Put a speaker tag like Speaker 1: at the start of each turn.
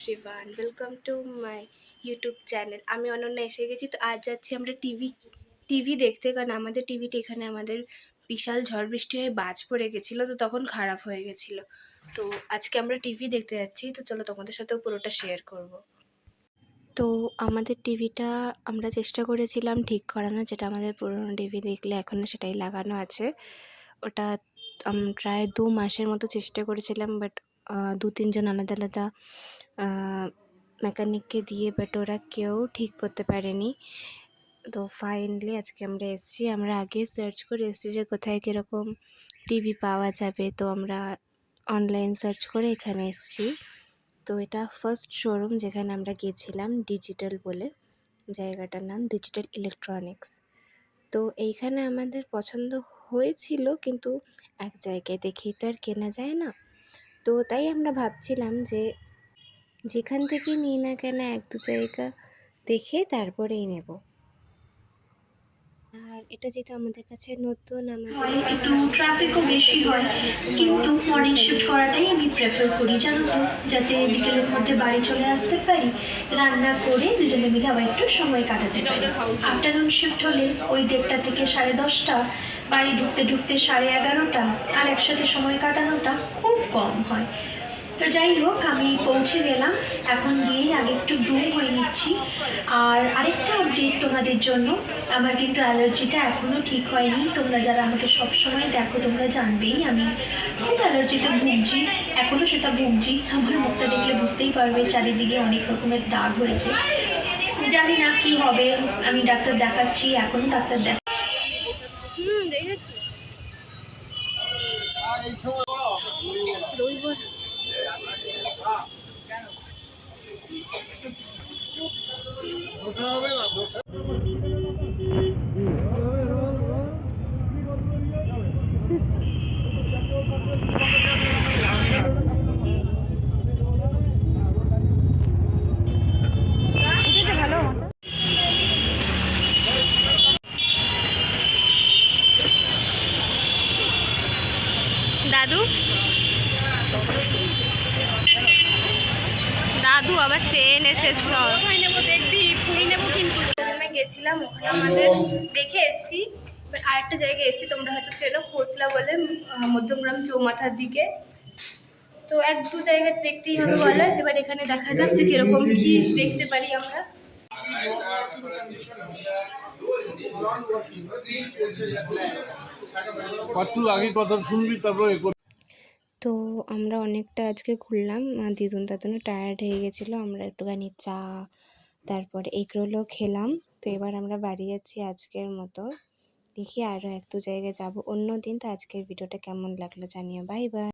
Speaker 1: Everyone, welcome to my YouTube channel. আমি অনন্যা এসে গেছি। তো আজ যাচ্ছি আমরা টিভি দেখতে, কারণ আমাদের টিভিটা এখানে আমাদের বিশাল ঝড় বৃষ্টি হয়ে বাজ পড়ে গেছিলো, তো তখন খারাপ হয়ে গেছিলো। তো আজকে আমরা টিভি দেখতে যাচ্ছি, তো চলো তোমাদের সাথেও পুরোটা শেয়ার করব। তো আমাদের টিভিটা আমরা চেষ্টা করেছিলাম ঠিক করানো, যেটা আমাদের পুরোনো টিভি দেখলে এখনও সেটাই লাগানো আছে। ওটা প্রায় 2 মাসের মতো চেষ্টা করেছিলাম, বাট 2-3 জন আলাদা আলাদা মেকানিককে দিয়ে, বাট ওরা কেউ ঠিক করতে পারেনি। তো ফাইনালি আজকে আমরা এসেছি। আমরা আগে সার্চ করে এসেছি যে কোথায় কীরকম টিভি পাওয়া যাবে, তো আমরা অনলাইন সার্চ করে এখানে এসেছি। তো এটা ফার্স্ট শোরুম যেখানে আমরা গিয়েছিলাম, ডিজিটাল বলে জায়গাটার নাম, ডিজিটাল ইলেকট্রনিক্স। তো এইখানে আমাদের পছন্দ হয়েছিল, কিন্তু এক জায়গায় দেখেই তো আর কেনা যায় না। তো তাই আমরা ভাবছিলাম যে যেখান থেকেই নিই না কেন 1-2 জায়গা দেখে তারপরেই নেব। আর এটা যেহেতু আমাদের কাছে নতুন,
Speaker 2: হয় একটু ট্রাফিকও বেশি হয়, কিন্তু মর্নিং শিফট করাটাই আমি প্রেফার করি, জানো তো, যাতে বিকেলের মধ্যে বাড়ি চলে আসতে পারি, রান্না করে দুজনে মিলে আবার একটু সময় কাটাতে পারি। আফটারনুন শিফট হলে ওই 1:30 থেকে 10:30, বাড়ি ঢুকতে ঢুকতে 11:30, আর একসাথে সময় কাটানোটা খুব কম হয়। তো যাই হোক, আমি পৌঁছে গেলাম। এখন গিয়েই আগে একটু গ্রুম হয়ে নিচ্ছি। আর আরেকটা আপডেট তোমাদের জন্য, আমার কিন্তু অ্যালার্জিটা এখনও ঠিক হয়নি। তোমরা যারা আমাকে সবসময় দেখো তোমরা জানবেই আমি খুব অ্যালার্জিতে ভুগছি, এখনও সেটা ভুগছি। আমার মুখটা দেখলে বুঝতেই পারবে চারিদিকে অনেক রকমের দাগ হয়েছে। জানি না কি হবে, আমি ডাক্তার দেখাচ্ছি, এখনও ডাক্তার
Speaker 1: দেখেছি দাদু দাদু আবার চেয়ে এনেছে সব দেখবি, ফুল নেবো। কিন্তু গেছিলাম ওখানে আমাদের দেখে এসছি। আরেকটা জায়গায় এসছি, তোমরা হয়তো চেনো, খোসলা বলে, মধ্যমগ্রাম চৌমাথার দিকে। তো 1-2 জায়গা দেখতেই হবে বলে। এবার এখানে দেখা যাক যে কিরকম কি দেখতে পারি আমরা। তো আমরা অনেকটা আজকে ঘুরলাম, দিদুন দাদুনও টায়ার্ড হয়ে গেছিলো। আমরা একটুখানি চা, তারপরে এগরোলও খেলাম। তো এবার আমরা বাড়ি যাচ্ছি আজকের মতো। দেখি আরও 1-2 জায়গায় যাবো অন্য দিন। তো আজকের ভিডিওটা কেমন লাগলো জানিও। Bye bye.